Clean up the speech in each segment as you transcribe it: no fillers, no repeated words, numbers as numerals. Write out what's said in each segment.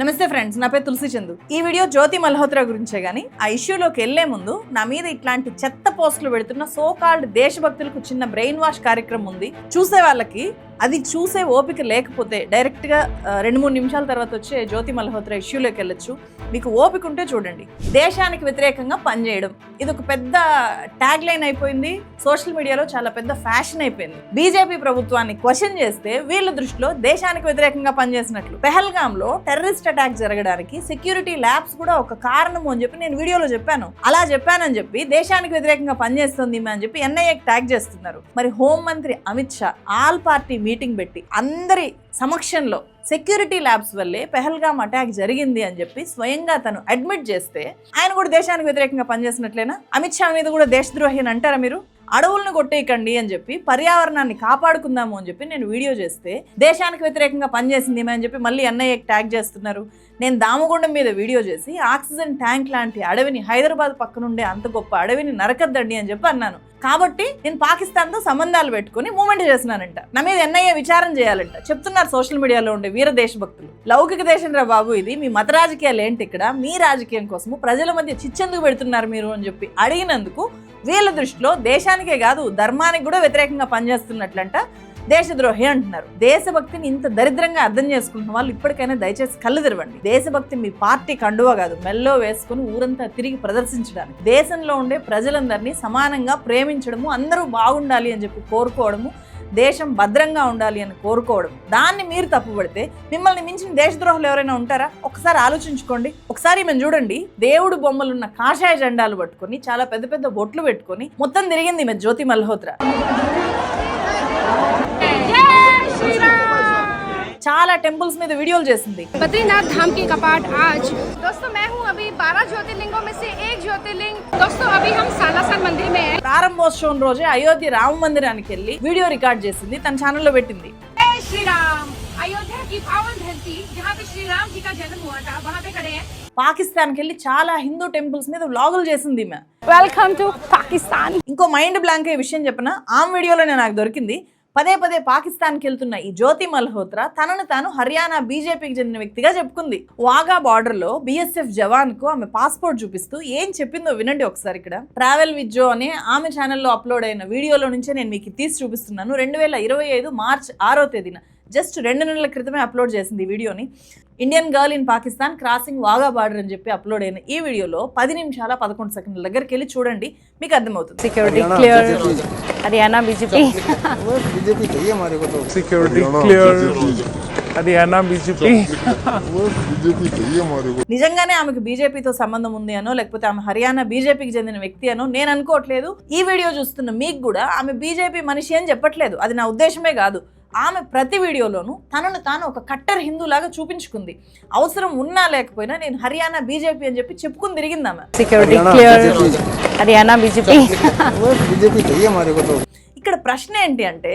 నమస్తే ఫ్రెండ్స్, నా పేరు తులసి చందు. ఈ వీడియో జ్యోతి మల్హోత్రా గురించే గానీ ఆ ఇష్యూలోకి వెళ్లే ముందు నా మీద ఇట్లాంటి చెత్త పోస్టులు పెడుతున్న సో కాల్డ్ దేశభక్తులకు చిన్న బ్రెయిన్ వాష్ కార్యక్రమం ఉంది. చూసే వాళ్ళకి అది చూసే ఓపిక లేకపోతే డైరెక్ట్ గా 2-3 నిమిషాల తర్వాత వచ్చే జ్యోతి మల్హోత్రా ఇష్యూలోకి వెళ్ళొచ్చు. మీకు ఓపిక ఉంటే చూడండి. దేశానికి వ్యతిరేకంగా పనిచేయడం ఇది ఒక పెద్ద ట్యాగ్ లైన్ అయిపోయింది. సోషల్ మీడియాలో చాలా పెద్ద ఫ్యాషన్ అయిపోయింది. బీజేపీ ప్రభుత్వాన్ని క్వశ్చన్ చేస్తే వీళ్ళ దృష్టిలో దేశానికి వ్యతిరేకంగా పనిచేసినట్లు. పెహల్గామ్ లో టెర్రరిస్ట్ అటాక్ జరగడానికి సెక్యూరిటీ ల్యాబ్స్ కూడా ఒక కారణము అని చెప్పి నేను వీడియోలో చెప్పాను. అలా చెప్పానని చెప్పి దేశానికి వ్యతిరేకంగా పనిచేస్తుంది అని చెప్పి ఎన్ఐఏకి ట్యాగ్ చేస్తున్నారు. మరి హోంమంత్రి Amit Shah all party meeting పెట్టి అందరి సమక్షంలో సెక్యూరిటీ ల్యాబ్స్ వల్లే పెహల్గామ్ అటాక్ జరిగింది అని చెప్పి స్వయంగా తను అడ్మిట్ చేస్తే ఆయన కూడా దేశానికి వ్యతిరేకంగా పనిచేసినట్లేనా? అమిత్ షా మీద కూడా దేశద్రోహి అని అంటారా మీరు? అడవులను కొట్టేయకండి అని చెప్పి పర్యావరణాన్ని కాపాడుకుందాము అని చెప్పి నేను వీడియో చేస్తే దేశానికి వ్యతిరేకంగా పనిచేసింది అని చెప్పి మళ్ళీ ఎన్ఐఏకి ట్యాగ్ చేస్తున్నారు. నేను దామగుండం మీద వీడియో చేసి ఆక్సిజన్ ట్యాంక్ లాంటి అడవిని, హైదరాబాద్ పక్కనుండే అంత గొప్ప అడవిని నరకద్దండి అని చెప్పి అన్నాను. కాబట్టి నేను పాకిస్తాన్తో సంబంధాలు పెట్టుకుని మూమెంట్ చేసినానంట. నా మీద ఎన్ఐఏ విచారణ చేయాలంట చెప్తున్నారు సోషల్ మీడియాలో ఉండే వీర దేశభక్తులు. లౌకిక దేశం రా బాబు ఇది, మీ మత రాజకీయాలు ఏంటి ఇక్కడ? మీ రాజకీయం కోసము ప్రజల మధ్య చిచ్చెందుకు పెడుతున్నారు మీరు అని చెప్పి అడిగినందుకు వీళ్ళ దృష్టిలో దేశానికే కాదు ధర్మానికి కూడా వ్యతిరేకంగా పనిచేస్తున్నట్లంట, దేశద్రోహి అంటున్నారు. దేశభక్తిని ఇంత దరిద్రంగా అర్థం చేసుకుంటున్న వాళ్ళు ఇప్పటికైనా దయచేసి కళ్ళు తెరవండి. దేశభక్తి మీ పార్టీ కండువా కాదు, మెల్లో వేసుకుని ఊరంతా తిరిగి ప్రదర్శించడానికి. దేశంలో ఉండే ప్రజలందరినీ సమానంగా ప్రేమించడము, అందరూ బాగుండాలి అని చెప్పి కోరుకోవడము, దేశం భద్రంగా ఉండాలి అని కోరుకోవడం, దాన్ని మీరు తప్పుపడితే మిమ్మల్ని మించిన దేశద్రోహులు ఎవరైనా ఉంటారా? ఒకసారి ఆలోచించుకోండి. ఒకసారి మేము చూడండి, దేవుడు బొమ్మలున్న కాషాయ జెండాలు పట్టుకొని చాలా పెద్ద పెద్ద బొట్లు పెట్టుకొని మొత్తం తిరిగింది ఈమె జ్యోతి మల్హోత్రా. చాలా టెంపుల్స్ మీద వీడియోలు చేసింది. बद्रीनाथ धाम के कपाट आज दोस्तों मैं हूं अभी 12 ज्योतिर्लिंगों में से एक ज्योतिर्लिंग। दोस्तों अभी हम सालासर मंदिर में हैं। ప్రారంభోత్సవం రోజే అయోధ్య రామ మందిరానికి వెళ్ళి వీడియో రికార్డ్ చేసింది, తన ఛానల్లో పెట్టింది. जय श्री राम। अयोध्या की पावन धरती जहां पे श्री राम जी का जन्म हुआ था वहां पे खड़े हैं। పాకిస్తాన్కి వెళ్ళి చాలా హిందూ టెంపుల్స్ మీద వ్లాగులు చేసింది ఈమె. Welcome to Pakistan. ఇంకో మైండ్ బ్లాంక్ అయ్యే విషయం చెప్పిన ఆ వీడియోలోనే నాకు దొరికింది. పదే పదే పాకిస్తాన్కి వెళ్తున్న ఈ జ్యోతి మల్హోత్రా తనను తాను హర్యానా బీజేపీకి చెందిన వ్యక్తిగా చెప్పుకుంది. వాగా బార్డర్ లో BSF జవాన్ కు ఆమె పాస్పోర్ట్ చూపిస్తూ ఏం చెప్పిందో వినండి ఒకసారి. ఇక్కడ ట్రావెల్ విత్ జో అనే ఆమె ఛానల్లో అప్లోడ్ అయిన వీడియోలో నుంచే నేను మీకు తీసి చూపిస్తున్నాను. 2025 మార్చ్ 6వ తేదీన జస్ట్ 2 నెలల క్రితమే అప్లోడ్ చేసింది ఈ వీడియోని. Indian girl in Pakistan crossing Wagah border అని చెప్పి అప్లోడ్ అయిన ఈ వీడియోలో 10 నిమిషాల 11 సెకండ్ల దగ్గరికి వెళ్ళి చూడండి, మీకు అర్థమవుతుంది. Security clear Haryana BJP BJP चाहिए हमारे को तो security clear Haryana BJP BJP चाहिए हमारे को। నిజంగానే ఆమెకు బీజేపీతో సంబంధం ఉంది అనో లేకపోతే ఆమె హర్యానా బీజేపీకి చెందిన వ్యక్తి అనో నేను అనుకోవట్లేదు. ఈ వీడియో చూస్తున్న మీకు కూడా ఆమె బీజేపీ మనిషి అని చెప్పట్లేదు, అది నా ఉద్దేశమే కాదు. ఆమె ప్రతి వీడియోలోనూ తనను తాను ఒక కట్టర్ హిందూలాగా చూపించుకుంది. అవసరం ఉన్నా లేకపోయినా నేను హర్యానా బీజేపీ అని చెప్పి చెప్పుకుని తిరిగింది ఆమె. Security clear Haryana BJP BJP चाहिए हमारे को तो। ఇక్కడ ప్రశ్న ఏంటి అంటే,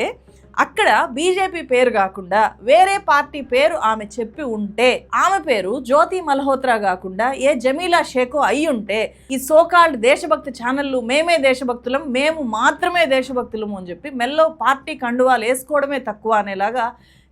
అక్కడ బీజేపీ పేరు కాకుండా వేరే పార్టీ పేరు ఆమె చెప్పి ఉంటే, ఆమె పేరు జ్యోతి మల్హోత్రా కాకుండా ఏ జమీలా షేఖో అయి ఉంటే, ఈ సోకాల్డ్ దేశభక్తి ఛానళ్ళు మేమే దేశభక్తులం, మేము మాత్రమే దేశభక్తులము అని చెప్పి మెల్లో పార్టీ కండువాలు వేసుకోవడమే తక్కువ అనేలాగా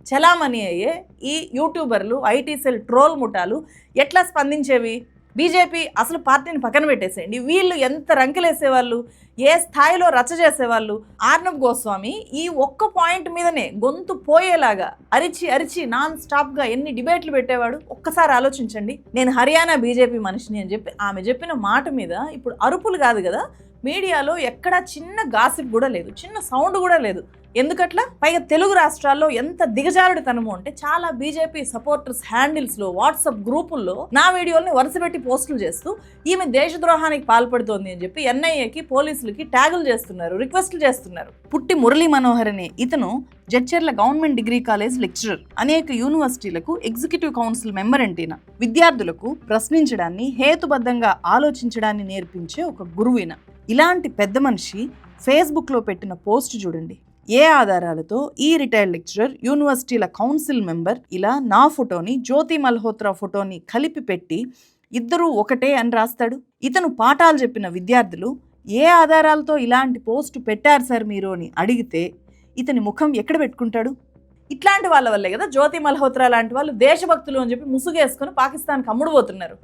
చలామణి అయ్యే ఈ యూట్యూబర్లు, ఐటీ సెల్ ట్రోల్ ముఠాలు ఎట్లా స్పందించేవి? బీజేపీ అసలు పార్టీని పక్కన పెట్టేసేయండి, వీళ్ళు ఎంత రంకెలేసేవాళ్ళు, ఏ స్థాయిలో రచ్చ చేసేవాళ్ళు. ఆర్నబ్ గోస్వామి ఈ ఒక్క పాయింట్ మీదనే గొంతు పోయేలాగా అరిచి అరిచి నాన్ స్టాప్గా ఎన్ని డిబేట్లు పెట్టేవాడు. ఒక్కసారి ఆలోచించండి. నేను హర్యానా బీజేపీ మనిషిని అని చెప్పి ఆమె చెప్పిన మాట మీద ఇప్పుడు అరుపులు కాదు కదా, మీడియాలో ఎక్కడా చిన్న గాసిప్ కూడా లేదు, చిన్న సౌండ్ కూడా లేదు. ఎందుకట్లా? పైగా తెలుగు రాష్ట్రాల్లో ఎంత దిగజారుడుతనము అంటే చాలా బీజేపీ సపోర్టర్స్ హ్యాండిల్స్లో, వాట్సాప్ గ్రూపుల్లో నా వీడియోల్ని వరుసపెట్టి పోస్టులు చేస్తూ ఈమె దేశద్రోహానికి పాల్పడుతోంది అని చెప్పి ఎన్ఐఏకి, పోలీసులకి ట్యాగులు చేస్తున్నారు, రిక్వెస్ట్లు చేస్తున్నారు. పుట్టి మురళీ మనోహర్ అనే ఇతను Jadcherla government degree college lecturer, అనేక యూనివర్సిటీలకు ఎగ్జిక్యూటివ్ కౌన్సిల్ మెంబర్ అంటేన విద్యార్థులకు ప్రశ్నించడాన్ని, హేతుబద్ధంగా ఆలోచించడాన్ని నేర్పించే ఒక గురువిన. ఇలాంటి పెద్ద మనిషి ఫేస్బుక్లో పెట్టిన పోస్ట్ చూడండి. ఏ ఆధారాలతో ఈ రిటైర్డ్ లెక్చరర్, యూనివర్సిటీల కౌన్సిల్ మెంబర్ ఇలా నా ఫోటోని జ్యోతి మల్హోత్రా ఫోటోని కలిపి పెట్టి ఇద్దరూ ఒకటే అని రాస్తాడు? ఇతను పాఠాలు చెప్పిన విద్యార్థులు ఏ ఆధారాలతో ఇలాంటి పోస్టు పెట్టారు సార్ మీరు అని అడిగితే ఇతని ముఖం ఎక్కడ పెట్టుకుంటాడు? ఇట్లాంటి వాళ్ళ వల్లే కదా జ్యోతి మల్హోత్రా లాంటి వాళ్ళు దేశభక్తులు అని చెప్పి ముసుగేసుకొని పాకిస్తాన్కి అమ్ముడుపోతున్నారు.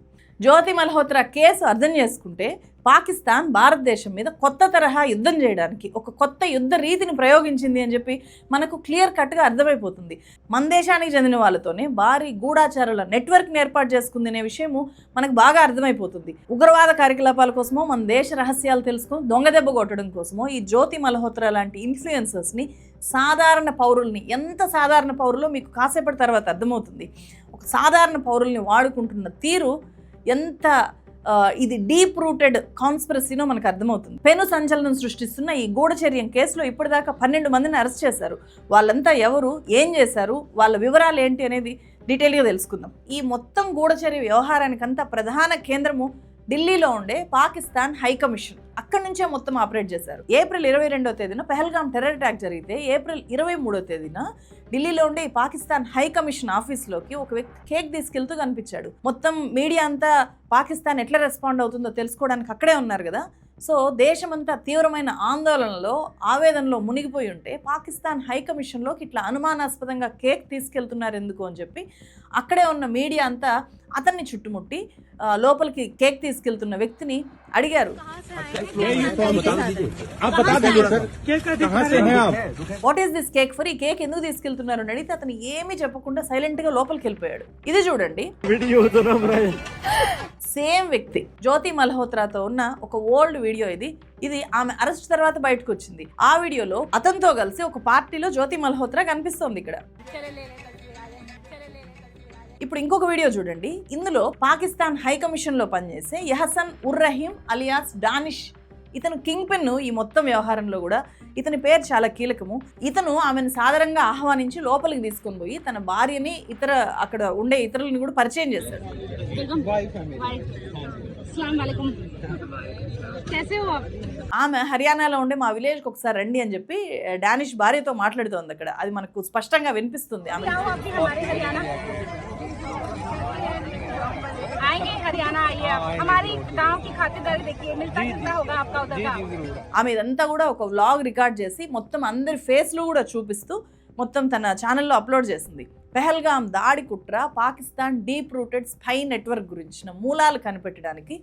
జ్యోతి మల్హోత్రా కేసు అర్థం చేసుకుంటే పాకిస్తాన్ భారతదేశం మీద కొత్త తరహా యుద్ధం చేయడానికి ఒక కొత్త యుద్ధ రీతిని ప్రయోగించింది అని చెప్పి మనకు క్లియర్ కట్గా అర్థమైపోతుంది. మన దేశానికి చెందిన వాళ్ళతోనే భారీ గూఢాచారుల నెట్వర్క్ని ఏర్పాటు చేసుకుంది అనే విషయము మనకు బాగా అర్థమైపోతుంది. ఉగ్రవాద కార్యకలాపాల కోసమో మన దేశ రహస్యాలు తెలుసుకొని దొంగదెబ్బ కొట్టడం కోసమో ఈ జ్యోతి మల్హోత్రా లాంటి ఇన్ఫ్లుయెన్సర్స్ని సాధారణ పౌరుల్ని, ఎంత సాధారణ పౌరులో మీకు కాసేపటి తర్వాత అర్థమవుతుంది. ఒక సాధారణ పౌరుల్ని వాడుకుంటున్న తీరు ఎంత ఇది డీప్ రూటెడ్ కాన్స్పిరసీనో మనకు అర్థమవుతుంది. పెను సంచలనం సృష్టిస్తున్న ఈ గూఢచర్యం కేసులో ఇప్పటిదాకా 12 మందిని అరెస్ట్ చేశారు. వాళ్ళంతా ఎవరు, ఏం చేశారు, వాళ్ళ వివరాలు ఏంటి అనేది డీటెయిల్గా తెలుసుకుందాం. ఈ మొత్తం గూఢచర్య వ్యవహారానికంతా ప్రధాన కేంద్రము ఢిల్లీలో ఉండే పాకిస్తాన్ హైకమిషన్. అక్కడి నుంచే మొత్తం ఆపరేట్ చేశారు. ఏప్రిల్ 22వ తేదీన పెహల్గాం టెర్రర్ అటాక్ జరిగితే ఏప్రిల్ 23వ తేదీన ఢిల్లీలో ఉండే ఈ పాకిస్తాన్ హైకమిషన్ ఆఫీస్లోకి ఒక వ్యక్తి కేక్ తీసుకెళ్తూ కనిపించాడు. మొత్తం మీడియా అంతా పాకిస్తాన్ ఎట్లా రెస్పాండ్ అవుతుందో తెలుసుకోవడానికి అక్కడే ఉన్నారు కదా. సో దేశమంతా తీవ్రమైన ఆందోళనలో, ఆవేదనలో మునిగిపోయి ఉంటే పాకిస్తాన్ హైకమిషన్లోకి ఇట్లా అనుమానాస్పదంగా కేక్ తీసుకెళ్తున్నారు ఎందుకు అని చెప్పి అక్కడే ఉన్న మీడియా అంతా అతన్ని చుట్టుముట్టి లోపలికి కేక్ తీసుకెళ్తున్న వ్యక్తిని అడిగారు, what is this cake for? ఈ కేక్ ఎందుకు తీసుకెళ్తున్నారు అని అడిగితే అతను ఏమీ చెప్పకుండా సైలెంట్గా లోపలికి వెళ్ళిపోయాడు. ఇది చూడండి, సేమ్ వ్యక్తి జ్యోతి మల్హోత్రాతో ఉన్న ఒక ఓల్డ్ వీడియో ఇది ఆమె అరెస్ట్ తర్వాత బయటకు వచ్చింది. ఆ వీడియోలో అతనితో కలిసి ఒక పార్టీలో జ్యోతి మల్హోత్రా కనిపిస్తోంది ఇక్కడ. ఇప్పుడు ఇంకొక వీడియో చూడండి. ఇందులో పాకిస్తాన్ హైకమిషన్ లో పనిచేసే యహసన్ ఉర్ రహీం అలియాస్ డానిష్, ఇతను కింగ్ పిన్ ఈ మొత్తం వ్యవహారంలో కూడా. ఇతని పేరు చాలా కీలకము. ఇతను ఆమెను సాధారణంగా ఆహ్వానించి లోపలికి తీసుకొని పోయి తన భార్యని, అక్కడ ఉండే ఇతరులని కూడా పరిచయం చేశాడు. ఆమె హర్యానాలో ఉండే మా విలేజ్కి ఒకసారి రండి అని చెప్పి డానిష్ భార్యతో మాట్లాడుతోంది అక్కడ. అది మనకు స్పష్టంగా వినిపిస్తుంది. ఆమె ఆమె ఇదంతా కూడా ఒక వ్లాగ్ రికార్డ్ చేసి మొత్తం అందరి ఫేస్లు కూడా చూపిస్తూ మొత్తం తన ఛానల్లో అప్లోడ్ చేసింది. పెహల్గాం దాడి కుట్ర, Pakistan deep rooted spy network గురించిన మూలాలు కనిపెట్టడానికి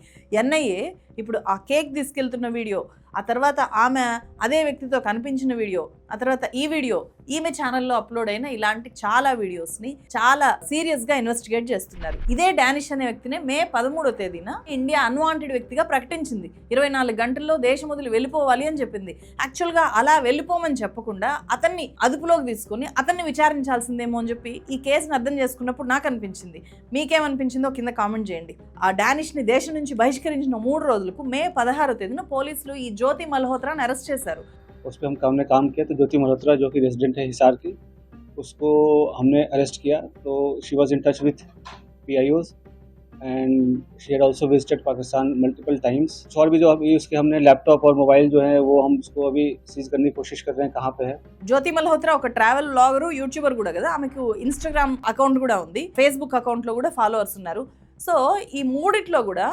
ఎన్ఐఏ ఇప్పుడు ఆ కేక్ తీసుకెళ్తున్న వీడియో, ఆ తర్వాత ఆమె అదే వ్యక్తితో కనిపించిన వీడియో, ఆ తర్వాత ఈ వీడియో, ఈమె ఛానల్లో అప్లోడ్ అయిన ఇలాంటి చాలా వీడియోస్ని చాలా సీరియస్గా ఇన్వెస్టిగేట్ చేస్తున్నారు. ఇదే డానిష్ అనే వ్యక్తినే మే 13వ తేదీన ఇండియా అన్వాంటెడ్ వ్యక్తిగా ప్రకటించింది. 24 గంటల్లో దేశం వదిలి వెళ్ళిపోవాలి అని చెప్పింది. యాక్చువల్గా అలా వెళ్ళిపోమని చెప్పకుండా అతన్ని అదుపులోకి తీసుకొని అతన్ని విచారించాల్సిందేమో అని చెప్పి ఈ కేసును అర్థం చేసుకున్నప్పుడు నాకు అనిపించింది. మీకేమనిపించిందో కింద కామెంట్ చేయండి. ఆ డానిష్ని దేశం నుంచి బహిష్కరించిన 3 రోజులకు మే 16వ తేదీన పోలీసులు ఈ జ్యోతి మల్హోత్రాని అరెస్ట్ చేశారు. उस पर हमने काम किया तो ज्योति मल्होत्रा जो कि रेजिडेंट है हिसार की, उसको हमने अरेस्ट किया. तो she was in touch with PIOs and she had also visited Pakistan multiple times. और भी जो अभी उसके हमने लैपटॉप और मोबाइल जो है वो हम उसको अभी सीज करने की कोशिश कर रहे हैं कहाँ पे है. జ్యోతి మల్హోత్రా ఒక ట్రావెల్ వ్లాగరు, యూట్యూబర్ కూడా కదా. ఆమెకు ఇన్స్టాగ్రామ్ అకౌంట్ కూడా ఉంది, ఫేస్బుక్ అకౌంట్లో కూడా ఫాలోవర్స్ ఉన్నారు. సో ఈ మూడిట్లో కూడా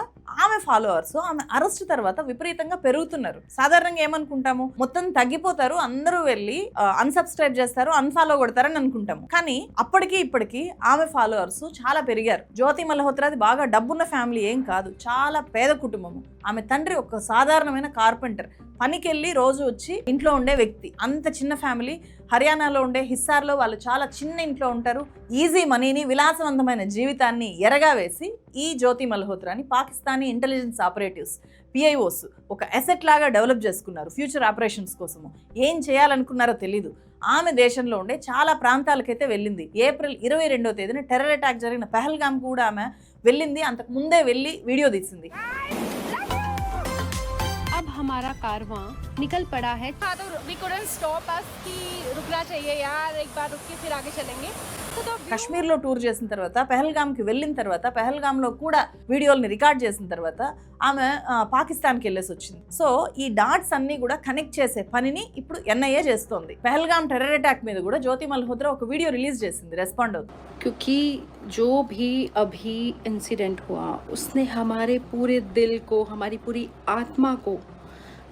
ఆమె ఫాలోవర్స్ ఆమె అరెస్ట్ తర్వాత విపరీతంగా పెరుగుతున్నారు. సాధారణంగా ఏమనుకుంటాము, మొత్తం తగ్గిపోతారు, అందరూ వెళ్ళి అన్సబ్స్క్రైబ్ చేస్తారు, అన్ఫాలో కొడతారని అనుకుంటాము. కానీ అప్పటికి ఇప్పటికీ ఆమె ఫాలోవర్స్ చాలా పెరిగారు. జ్యోతి మల్హోత్రాది బాగా డబ్బున్న ఫ్యామిలీ ఏం కాదు, చాలా పేద కుటుంబము. ఆమె తండ్రి ఒక సాధారణమైన కార్పెంటర్, పనికెళ్ళి రోజు వచ్చి ఇంట్లో ఉండే వ్యక్తి. అంత చిన్న ఫ్యామిలీ. హర్యానాలో ఉండే హిస్సార్లో వాళ్ళు చాలా చిన్న ఇంట్లో ఉంటారు. ఈజీ మనీని, విలాసవంతమైన జీవితాన్ని ఎరగా వేసి ఈ జ్యోతి మల్హోత్రాని పాకిస్తానీ ఇంటెలిజెన్స్ ఆపరేటివ్స్ PIOs ఒక అసెట్ లాగా డెవలప్ చేసుకున్నారు ఫ్యూచర్ ఆపరేషన్స్ కోసము. ఏం చేయాలనుకున్నారో తెలీదు. ఆమె దేశంలో ఉండే చాలా ప్రాంతాలకైతే వెళ్ళింది. ఏప్రిల్ 22వ తేదీన టెర్రర్ అటాక్ జరిగిన పెహల్గాం కూడా ఆమె వెళ్ళింది. అంతకు ముందే వెళ్ళి వీడియో తీసింది. हमारा कारवां निकल पड़ा है. हाँ, तो we couldn't stop us कि रुकना चाहिए यार, एक बार रुक के फिर आगे चलेंगे. కశ్మీర్లో టూర్ చేసిన తర్వాత, పెహల్గాంకి వెళ్ళిన తర్వాత, పెహల్గాంలో కూడా వీడియోల్ని రికార్డ్ చేసిన తర్వాత ఆమె పాకిస్తాన్కి వెళ్ళేసి వచ్చింది. సో ఈ డాట్స్ అన్నీ కూడా కనెక్ట్ చేసే పనిని ఇప్పుడు NIA చేస్తోంది. పెహల్గాం టెర్రర్ అటాక్ మీద కూడా జ్యోతి మల్హోత్రా ఒక వీడియో రిలీజ్ చేసింది, రెస్పాండ్ అవుతుంది. क्योंकि जो भी अभी इंसिडेंट हुआ उसने हमारे पूरे दिल को, हमारी पूरी आत्मा को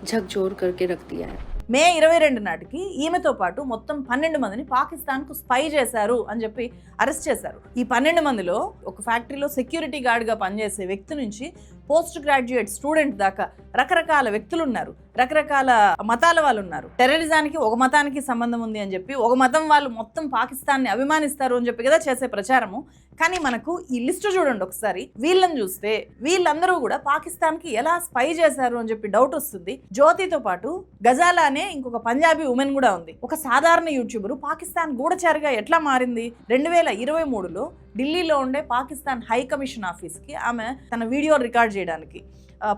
झकझोर करके रख दिया है. మే 22 నాటికి ఈమెతో పాటు మొత్తం 12 మందిని పాకిస్తాన్కు స్పై చేశారు అని చెప్పి అరెస్ట్ చేశారు. ఈ 12 మందిలో ఒక ఫ్యాక్టరీలో సెక్యూరిటీ గార్డ్గా పనిచేసే వ్యక్తి నుంచి పోస్ట్ గ్రాడ్యుయేట్ స్టూడెంట్ దాకా రకరకాల వ్యక్తులు ఉన్నారు, రకరకాల మతాల వాళ్ళు ఉన్నారు. టెర్రరిజానికి ఒక మతానికి సంబంధం ఉంది అని చెప్పి, ఒక మతం వాళ్ళు మొత్తం పాకిస్తాన్ని అభిమానిస్తారు అని చెప్పి కదా చేసే ప్రచారము. కానీ మనకు ఈ లిస్టు చూడండి ఒకసారి, వీళ్ళని చూస్తే వీళ్ళందరూ కూడా పాకిస్తాన్కి ఎలా స్పై చేశారు అని చెప్పి డౌట్ వస్తుంది. జ్యోతితో పాటు గజాలా అనే ఇంకొక పంజాబీ ఉమెన్ కూడా ఉంది. ఒక సాధారణ యూట్యూబర్ పాకిస్తాన్ గూఢచారిగా ఎట్లా మారింది? 2023లో ఢిల్లీలో ఉండే పాకిస్తాన్ హై కమిషన్ ఆఫీస్కి ఆమె తన వీడియో రికార్డ్ చేయడానికి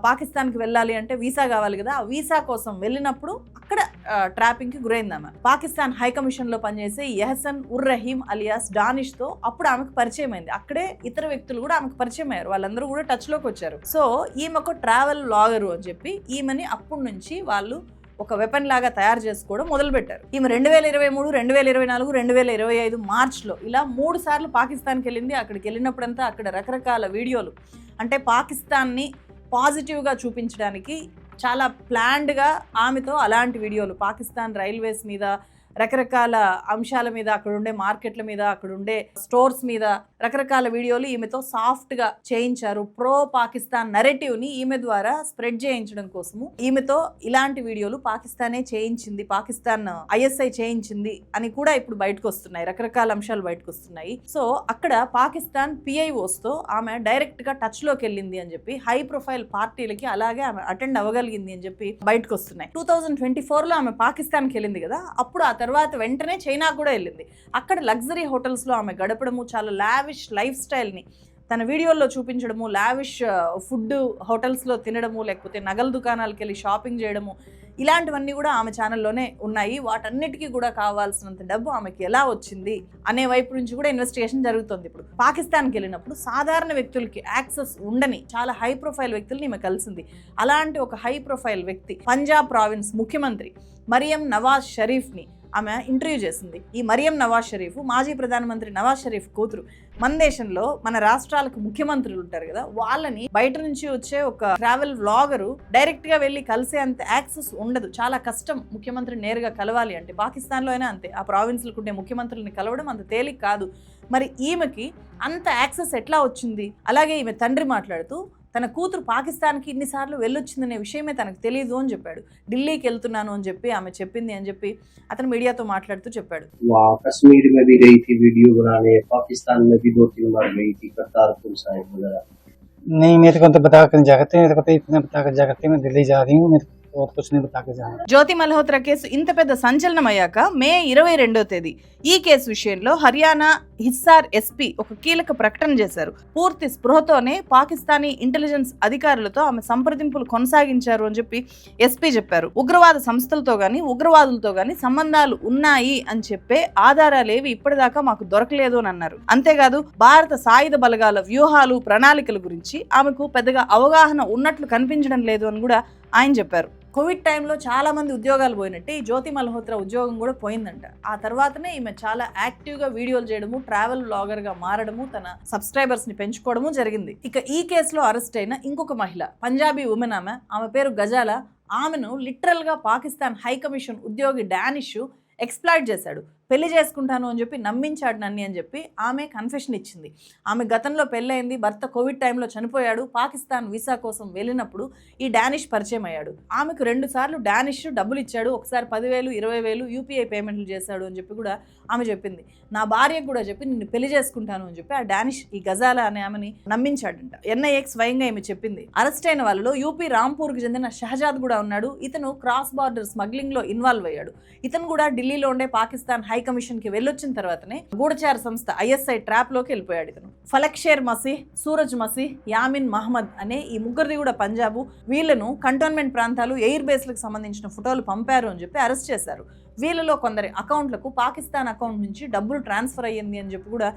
పాకిస్తాన్కి వెళ్ళాలి అంటే వీసా కావాలి కదా, ఆ వీసా కోసం వెళ్ళినప్పుడు అక్కడ ట్రాపింగ్కి గురైంది ఆమె. పాకిస్తాన్ హై కమిషన్లో పనిచేసే ఎహసన్ ఉర్ రహీం అలియాస్ డానిష్తో అప్పుడు ఆమెకు పరిచయం అయింది. అక్కడే ఇతర వ్యక్తులు కూడా ఆమెకు పరిచయం అయ్యారు, వాళ్ళందరూ కూడా టచ్లోకి వచ్చారు. సో ఈమె ఒక ట్రావెల్ వ్లాగరు అని చెప్పి ఈమెని అప్పటి నుంచి వాళ్ళు ఒక వెపన్ లాగా తయారు చేసుకోవడం మొదలుపెట్టారు. ఈమె 2023, 2024, 2025 మార్చ్లో ఇలా 3 సార్లు పాకిస్తాన్కి వెళ్ళింది. అక్కడికి వెళ్ళినప్పుడంతా అక్కడ రకరకాల వీడియోలు, అంటే పాకిస్తాన్ని పాజిటివ్గా చూపించడానికి చాలా ప్లాన్డ్గా ఆమెతో అలాంటి వీడియోలు పాకిస్తాన్ రైల్వేస్ మీద, రకరకాల అంశాల మీద, అక్కడ ఉండే మార్కెట్ల మీద, అక్కడ ఉండే స్టోర్స్ మీద రకరకాల వీడియోలు ఈమెతో సాఫ్ట్గా చేయించారు. ప్రో పాకిస్తాన్ నెరేటివ్ని ఈమె ద్వారా స్ప్రెడ్ చేయించడం కోసము ఈమెతో ఇలాంటి వీడియోలు పాకిస్తానే చేయించింది, పాకిస్తాన్ ISI చేయించింది అని కూడా ఇప్పుడు బయటకు వస్తున్నాయి, రకరకాల అంశాలు బయటకు వస్తున్నాయి. సో అక్కడ పాకిస్తాన్ PIOస్తో ఆమె డైరెక్ట్గా టచ్లోకి వెళ్ళింది అని చెప్పి, హై ప్రొఫైల్ పార్టీలకి అలాగే ఆమె అటెండ్ అవ్వగలిగింది అని చెప్పి బయటకు వస్తున్నాయి. 2024లో ఆమె పాకిస్తాన్కి వెళ్ళింది కదా, అప్పుడు ఆ తర్వాత వెంటనే చైనా కూడా వెళ్ళింది. అక్కడ లగ్జరీ హోటల్స్లో ఆమె గడపడము, చాలా లావిష్ లైఫ్ స్టైల్ని తన వీడియోల్లో చూపించడము, లావిష్ ఫుడ్ హోటల్స్లో తినడము, లేకపోతే నగల దుకాణాలకు వెళ్ళి షాపింగ్ చేయడము, ఇలాంటివన్నీ కూడా ఆమె ఛానల్లోనే ఉన్నాయి. వాటన్నిటికీ కూడా కావాల్సినంత డబ్బు ఆమెకి ఎలా వచ్చింది అనే వైపు నుంచి కూడా ఇన్వెస్టిగేషన్ జరుగుతుంది. ఇప్పుడు పాకిస్తాన్కి వెళ్ళినప్పుడు సాధారణ వ్యక్తులకి యాక్సెస్ ఉండని చాలా హై ప్రొఫైల్ వ్యక్తుల్ని ఈమె కలిసింది. అలాంటి ఒక హై ప్రొఫైల్ వ్యక్తి పంజాబ్ ప్రావిన్స్ ముఖ్యమంత్రి మరియం నవాజ్ షరీఫ్ని ఆమె ఇంటర్వ్యూ చేసింది. ఈ మరియం నవాజ్ షరీఫ్ మాజీ ప్రధానమంత్రి నవాజ్ షరీఫ్ కూతురు. మన దేశంలో మన రాష్ట్రాలకు ముఖ్యమంత్రులు ఉంటారు కదా, వాళ్ళని బయట నుంచి వచ్చే ఒక ట్రావెల్ వ్లాగరు డైరెక్ట్గా వెళ్ళి కలిసే అంత యాక్సెస్ ఉండదు, చాలా కష్టం ముఖ్యమంత్రిని నేరుగా కలవాలి అంటే. పాకిస్తాన్లో అయినా అంతే, ఆ ప్రావిన్స్లకు ఉండే ముఖ్యమంత్రులని కలవడం అంత తేలిక కాదు. మరి ఈమెకి అంత యాక్సెస్ ఎట్లా వచ్చింది? అలాగే ఈమె తండ్రి మాట్లాడుతూ తన కూతురు పాకిస్తాన్కి ఇన్నిసార్లు వెళ్ళొచ్చిందనే విషయమే తనకు తెలియదు అని చెప్పాడు. ఢిల్లీకి వెళ్తున్నాను అని చెప్పి ఆమె చెప్పింది అని చెప్పి అతను మీడియాతో మాట్లాడుతూ చెప్పాడు. कश्मीर में भी गई थी वीडियो बनाने, पाकिस्तान में भी 2-3 बार गई थी, करतारपुर साहिब वगैरह। नहीं, मेरे को तो बता कर जा करते, मेरे को तो इतना बता कर जा करते, मैं दिल्ली जा रही हूँ, मेरे और कुछ नहीं बता के जाना. జ్యోతి మల్హోత్రా కేసు ఇంత పెద్ద సంచలనం అయ్యాక మే 22వ తేదీ ఈ కేసు విషయంలో హర్యానా హిస్సార్ SP ఒక కీలక ప్రకటన చేశారు. పూర్తి స్పృహతోనే పాకిస్తానీ ఇంటెలిజెన్స్ అధికారులతో ఆమె సంప్రదింపులు కొనసాగించారు అని చెప్పి SP చెప్పారు. ఉగ్రవాద సంస్థలతో గానీ ఉగ్రవాదులతో గానీ సంబంధాలు ఉన్నాయి అని చెప్పే ఆధారాలేవి ఇప్పటిదాకా మాకు దొరకలేదు అని అన్నారు. అంతేకాదు భారత సాయుధ బలగాల వ్యూహాలు, ప్రణాళికల గురించి ఆమెకు పెద్దగా అవగాహన ఉన్నట్లు కనిపించడం లేదు అని కూడా ఆయన చెప్పారు. కోవిడ్ టైంలో చాలా మంది ఉద్యోగాలు పోయినట్టే ఈ జ్యోతి మల్హోత్రా ఉద్యోగం కూడా పోయిందంట. ఆ తర్వాతనే ఈమె చాలా యాక్టివ్గా వీడియోలు చేయడము, ట్రావెల్ బ్లాగర్గా మారడము, తన సబ్స్క్రైబర్స్ని పెంచుకోవడము జరిగింది. ఇక ఈ కేసులో అరెస్ట్ అయిన ఇంకొక మహిళ పంజాబీ ఉమెన్, ఆమె పేరు గజాలా. ఆమెను లిటరల్గా పాకిస్తాన్ హై కమిషన్ ఉద్యోగి డానిష్ ఎక్స్ప్లాయిట్ చేశాడు. పెళ్లి చేసుకుంటాను అని చెప్పి నమ్మించాడు నన్ను అని చెప్పి ఆమె కన్ఫెషన్ ఇచ్చింది. ఆమె గతంలో పెళ్ళైంది, భర్త కోవిడ్ టైంలో చనిపోయాడు. పాకిస్తాన్ వీసా కోసం వెళ్ళినప్పుడు ఈ డానిష్ పరిచయం అయ్యాడు. ఆమెకు 2 సార్లు డానిష్ డబ్బులు ఇచ్చాడు, ఒకసారి 10,000, 20,000 UPI పేమెంట్లు చేశాడు అని చెప్పి కూడా ఆమె చెప్పింది. నా భార్యకు కూడా చెప్పి నిన్ను పెళ్లి చేసుకుంటాను అని చెప్పి ఆ డానిష్ ఈ గజాలా అనే ఆమెని నమ్మించాడంట. NIAకి స్వయంగా ఈమె చెప్పింది. అరెస్ట్ అయిన వాళ్ళలో UP రాంపూర్కి చెందిన షహజాద్ కూడా ఉన్నాడు. ఇతను క్రాస్ బార్డర్ స్మగ్లింగ్లో ఇన్వాల్వ్ అయ్యాడు. ఇతను కూడా ఢిల్లీలో ఉండే పాకిస్తాన్ హై కమిషన్ కి వెళ్ళొచ్చిన తర్వాతనే గూఢచార సంస్థ ISI ట్రాప్ లోకి వెళ్ళిపోయాడు ఇతను. ఫలక్ షేర్ మసీహ్, సూరజ్ మసీహ్, యామిన్ మహమ్మద్ అనే ఈ ముగ్గురిది కూడా పంజాబ్. వీళ్ళను కంటోన్మెంట్ ప్రాంతాలు, ఎయిర్ బేస్లకు సంబంధించిన ఫోటోలు పంపారు అని చెప్పి అరెస్ట్ చేశారు. వీళ్ళలో కొందరి అకౌంట్లకు పాకిస్తాన్ అకౌంట్ నుంచి డబ్బులు ట్రాన్స్ఫర్ అయ్యింది అని చెప్పి కూడా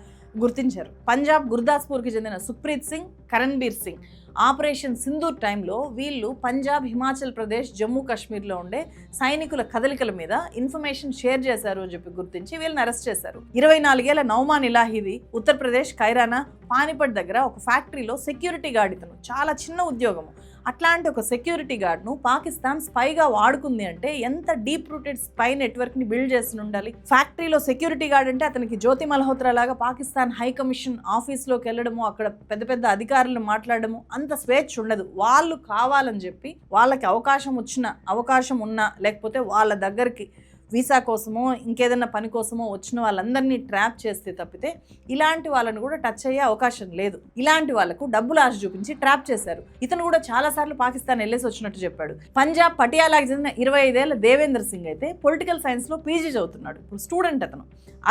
గుర్తించారు. పంజాబ్ గుర్దాస్పూర్కి చెందిన సుఖ్ప్రీత్ సింగ్, కరణ్బీర్ సింగ్ ఆపరేషన్ సింధూర్ టైంలో వీళ్ళు పంజాబ్, హిమాచల్ ప్రదేశ్, జమ్మూ కాశ్మీర్లో ఉండే సైనికుల కదలికల మీద ఇన్ఫర్మేషన్ షేర్ చేశారు అని చెప్పి గుర్తించి వీళ్ళని అరెస్ట్ చేశారు. 24 ఏళ్ల నౌమాన్ ఇలాహిది ఉత్తరప్రదేశ్ ఖైరానా పానిపట్ దగ్గర ఒక ఫ్యాక్టరీలో సెక్యూరిటీ గార్డ్. ఇతను చాలా చిన్న ఉద్యోగము. అట్లాంటి ఒక సెక్యూరిటీ గార్డ్ను పాకిస్తాన్ స్పైగా వాడుకుంది అంటే ఎంత డీప్ రూటెడ్ స్పై నెట్వర్క్ని బిల్డ్ చేసి ఉండాలి. ఫ్యాక్టరీలో సెక్యూరిటీ గార్డ్ అంటే అతనికి జ్యోతి మల్హోత్రా లాగా పాకిస్తాన్ హై కమిషన్ ఆఫీస్లోకి వెళ్ళడము, అక్కడ పెద్ద పెద్ద అధికారులు మాట్లాడడము అంత స్వేచ్ఛ ఉండదు. వాళ్ళు కావాలని చెప్పి వాళ్ళకి అవకాశం ఉన్నా లేకపోతే వాళ్ళ దగ్గరికి వీసా కోసమో ఇంకేదన్నా పని కోసమో వచ్చిన వాళ్ళందరినీ ట్రాప్ చేస్తే తప్పితే ఇలాంటి వాళ్ళని కూడా టచ్ అయ్యే అవకాశం లేదు. ఇలాంటి వాళ్ళకు డబ్బులు ఆశ చూపించి ట్రాప్ చేశారు. ఇతను కూడా చాలాసార్లు పాకిస్తాన్ వెళ్ళేసి వచ్చినట్టు చెప్పాడు. పంజాబ్ పటియాలాకి చెందిన 25 ఏళ్ల దేవేంద్ర సింగ్ అయితే పొలిటికల్ సైన్స్లో పీజీ చదువుతున్నాడు. ఇప్పుడు స్టూడెంట్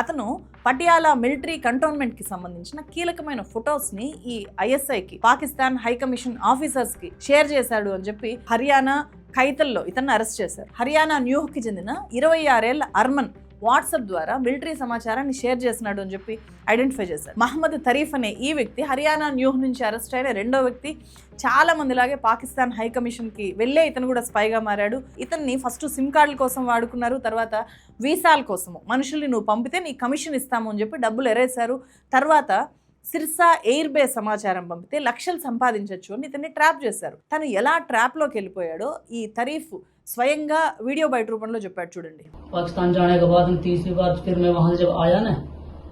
అతను పటియాలా మిలిటరీ కంటోన్మెంట్కి సంబంధించిన కీలకమైన ఫొటోస్ని ఈ ఐఎస్ఐకి, పాకిస్తాన్ హై కమిషన్ ఆఫీసర్స్కి షేర్ చేశాడు అని చెప్పి హర్యానా ఖైతల్లో ఇతన్ని అరెస్ట్ చేశారు. హర్యానా న్యూహ్కి చెందిన 26 ఏళ్ల అర్మన్ వాట్సాప్ ద్వారా మిలిటరీ సమాచారాన్ని షేర్ చేసినాడు అని చెప్పి ఐడెంటిఫై చేశారు. మహమ్మద్ తరీఫ్ అనే ఈ వ్యక్తి హర్యానా న్యూహ్ నుంచి అరెస్ట్ అయిన రెండో వ్యక్తి. చాలా మందిలాగే పాకిస్తాన్ హై కమిషన్కి వెళ్ళే ఇతను కూడా స్పైగా మారాడు. ఇతన్ని ఫస్ట్ సిమ్ కార్డుల కోసం వాడుకున్నారు, తర్వాత వీసాల కోసము మనుషుల్ని నువ్వు పంపితే నీ కమిషన్ ఇస్తాము అని చెప్పి డబ్బులు ఎరేశారు. తర్వాత సిర్సా ఎయిర్ బేస్ సమాచారం పంపితే లక్షలు సంపాదించవచ్చు అని ఇతన్ని ట్రాప్ చేశారు. తను ఎలా ట్రాప్లోకి వెళ్ళిపోయాడో ఈ తరీఫ్ స్వయంగా వీడియో బయట రూపంలో చెప్పాడు, చూడండి. पाकिस्तान जाने के बाद तीसरी बार फिर मैं वहां से जब आया ना,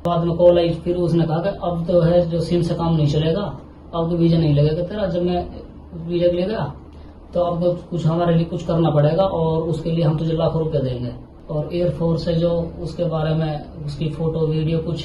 बाद में कॉल आई, फिर उसने कहा कि अब तो है जो सिम से काम नहीं चलेगा, अब तो वीजा नहीं लगेगा तेरा। जब मैं वीजा ले गया तो अब तो कुछ हमारे लिए कुछ करना पड़ेगा और उसके लिए हम तुझे लाखों रुपए देंगे और एयरफोर्स से जो उसके बारे में उसकी फोटो वीडियो कुछ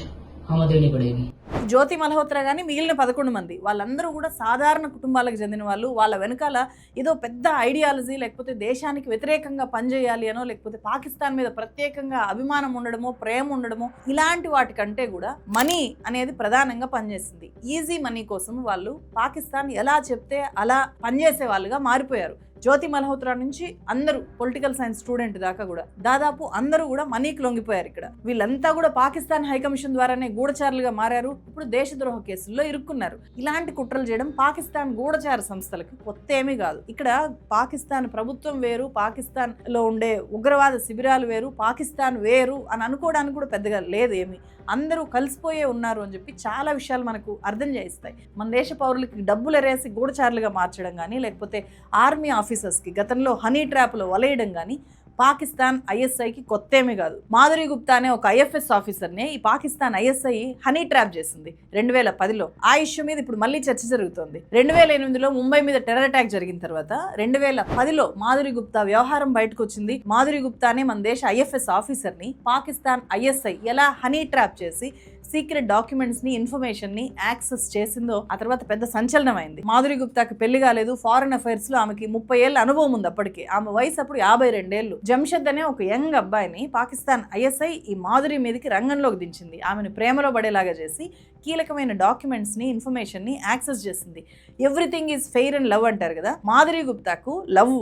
हमें देनी पड़ेगी. జ్యోతి మల్హోత్రా కానీ మిగిలిన 11 మంది వాళ్ళందరూ కూడా సాధారణ కుటుంబాలకు చెందిన వాళ్ళు. వాళ్ళ వెనకాల ఏదో పెద్ద ఐడియాలజీ లేకపోతే దేశానికి వ్యతిరేకంగా పనిచేయాలి అనో లేకపోతే పాకిస్తాన్ మీద ప్రత్యేకంగా అభిమానం ఉండడమో ప్రేమ ఉండడమో ఇలాంటి వాటికంటే కూడా మనీ అనేది ప్రధానంగా పనిచేస్తుంది. ఈజీ మనీ కోసం వాళ్ళు పాకిస్తాన్ ఎలా చెప్తే అలా పనిచేసే వాళ్ళుగా మారిపోయారు. జ్యోతి మల్హోత్రా నుంచి అందరూ పొలిటికల్ సైన్స్ స్టూడెంట్ దాకా కూడా దాదాపు అందరూ కూడా మనీకి లొంగిపోయారు. ఇక్కడ వీళ్ళంతా కూడా పాకిస్తాన్ హైకమిషన్ ద్వారానే గూఢచారులుగా మారారు. ఇప్పుడు దేశద్రోహ కేసుల్లో ఇరుక్కున్నారు. ఇలాంటి కుట్రలు చేయడం పాకిస్తాన్ గూఢచార సంస్థలకు కొత్త ఏమీ కాదు. ఇక్కడ పాకిస్తాన్ ప్రభుత్వం వేరు, పాకిస్తాన్ లో ఉండే ఉగ్రవాద శిబిరాలు వేరు, పాకిస్తాన్ వేరు అని అనుకోవడానికి కూడా పెద్దగా లేదు. ఏమి అందరూ కలిసిపోయే ఉన్నారు అని చెప్పి చాలా విషయాలు మనకు అర్థం చేయిస్తాయి. మన దేశ పౌరులకి డబ్బులు ఎరేసి గూఢచారులుగా మార్చడం కానీ లేకపోతే ఆర్మీ ఆఫీసర్స్కి గతంలో హనీ ట్రాప్లో వలేయడం కానీ పాకిస్తాన్ ఐఎస్ఐకి కొత్త ఏమీ కాదు. మాధురి గుప్తా అనే ఒక ఐఎఫ్ఎస్ ఆఫీసర్నే ఈ పాకిస్తాన్ ఐఎస్ఐ హనీ ట్రాప్ చేసింది 2010లో. ఆ ఇష్యూ మీద ఇప్పుడు మళ్ళీ చర్చ జరుగుతోంది. 2008లో ముంబై మీద టెర్రర్ అటాక్ జరిగిన తర్వాత 2010లో మాధురి గుప్తా వ్యవహారం బయటకు వచ్చింది. మాధురి గుప్తానే మన దేశ ఐఎఫ్ఎస్ ఆఫీసర్ని పాకిస్తాన్ ఐఎస్ఐ ఎలా హనీ ట్రాప్ చేసి సీక్రెట్ డాక్యుమెంట్స్ ని, ఇన్ఫర్మేషన్ ని యాక్సెస్ చేసిందో ఆ తర్వాత పెద్ద సంచలనం అయింది. మాధురి గుప్తాకి పెళ్లి కాలేదు. ఫారెన్ అఫైర్స్ లో ఆమెకి 30 ఏళ్ళ అనుభవం ఉంది. అప్పటికే ఆమె వయసు అప్పుడు 52 ఏళ్ళు. జంషద్ అనే ఒక యంగ్ అబ్బాయిని పాకిస్తాన్ ఐఎస్ఐ ఈ మాధురి మీదకి రంగంలోకి దించింది. ఆమెను ప్రేమలో పడేలాగా చేసి కీలకమైన డాక్యుమెంట్స్ ని, ఇన్ఫర్మేషన్ ని యాక్సెస్ చేసింది. Everything is fair and love అంటారు కదా. మాధురి గుప్తాకు లవ్,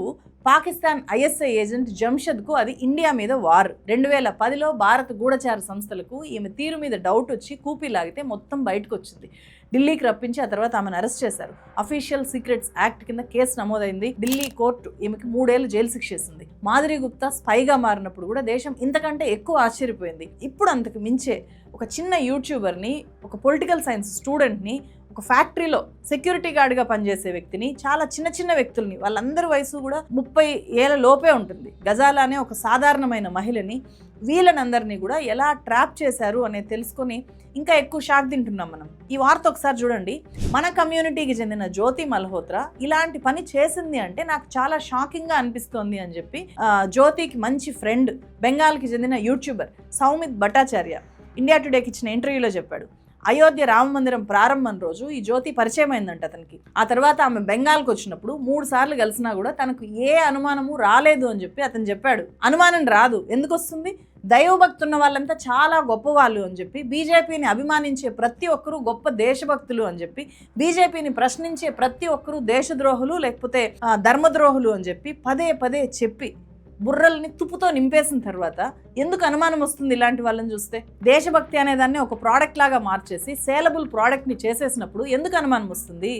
పాకిస్తాన్ ఐఎస్ఐ ఏజెంట్ జంషద్కు అది ఇండియా మీద వార్. 2010లో భారత గూఢచార సంస్థలకు ఈమె తీరు మీద డౌట్ వచ్చి కూపీ లాగితే మొత్తం బయటకు వచ్చింది. ఢిల్లీకి రప్పించి ఆ తర్వాత ఆమెను అరెస్ట్ చేశారు. అఫీషియల్ సీక్రెట్స్ యాక్ట్ కింద కేసు నమోదైంది. ఢిల్లీ కోర్టు ఈమెకి 3 ఏళ్ళు జైలు శిక్ష వేసింది. మాధురి గుప్తా స్పైగా మారినప్పుడు కూడా దేశం ఇంతకంటే ఎక్కువ ఆశ్చర్యపోయింది. ఇప్పుడు అంతకు మించే ఒక చిన్న యూట్యూబర్ని, ఒక పొలిటికల్ సైన్స్ స్టూడెంట్ని, ఒక ఫ్యాక్టరీలో సెక్యూరిటీ గార్డ్గా పనిచేసే వ్యక్తిని, చాలా చిన్న చిన్న వ్యక్తుల్ని, వాళ్ళందరి వయసు కూడా 30 ఏళ్ళ లోపే ఉంటుంది. గజాలా అనే ఒక సాధారణమైన మహిళని, వీళ్ళనందరినీ కూడా ఎలా ట్రాప్ చేశారు అనేది తెలుసుకొని ఇంకా ఎక్కువ షాక్ తింటున్నాం మనం. ఈ వార్త ఒకసారి చూడండి. మన కమ్యూనిటీకి చెందిన జ్యోతి మల్హోత్రా ఇలాంటి పని చేసింది అంటే నాకు చాలా షాకింగ్గా అనిపిస్తోంది అని చెప్పి జ్యోతికి మంచి ఫ్రెండ్, బెంగాల్కి చెందిన యూట్యూబర్ సౌమిత్ భట్టాచార్య ఇండియా టుడేకి ఇచ్చిన ఇంటర్వ్యూలో చెప్పాడు. అయోధ్య రామ మందిరం ప్రారంభం రోజు ఈ జ్యోతి పరిచయం అయిందంట అతనికి. ఆ తర్వాత ఆమె బెంగాల్కి వచ్చినప్పుడు 3 సార్లు కలిసినా కూడా తనకు ఏ అనుమానము రాలేదు అని చెప్పి అతను చెప్పాడు. అనుమానం రాదు, ఎందుకు వస్తుంది? దైవభక్తి ఉన్న వాళ్ళంతా చాలా గొప్పవాళ్ళు అని చెప్పి, బీజేపీని అభిమానించే ప్రతి ఒక్కరూ గొప్ప దేశభక్తులు అని చెప్పి, బీజేపీని ప్రశ్నించే ప్రతి ఒక్కరూ దేశద్రోహులు లేకపోతే ధర్మద్రోహులు అని చెప్పి పదే పదే చెప్పి బుర్రల్ని తుప్పుతో నింపేసిన తర్వాత ఎందుకు అనుమానం వస్తుంది ఇలాంటి వాళ్ళని చూస్తే? దేశభక్తి అనేదాన్ని ఒక ప్రోడక్ట్ లాగా మార్చేసి సేలబుల్ ప్రోడక్ట్ని చేసేసినప్పుడు ఎందుకు అనుమానం వస్తుంది?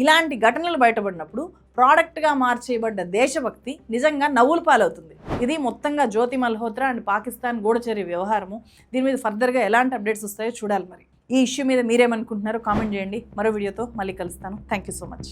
ఇలాంటి ఘటనలు బయటపడినప్పుడు ప్రోడక్ట్గా మార్చేయబడ్డ దేశభక్తి నిజంగా నవ్వుల పాలవుతుంది. ఇది మొత్తంగా జ్యోతి మల్హోత్రా అండ్ పాకిస్తాన్ గూఢచర్య వ్యవహారము. దీని మీద ఫర్దర్గా ఎలాంటి అప్డేట్స్ వస్తాయో చూడాలి. మరి ఈ ఇష్యూ మీద మీరేమనుకుంటున్నారో కామెంట్ చేయండి. మరో వీడియోతో మళ్ళీ కలుస్తాను. Thank you so much.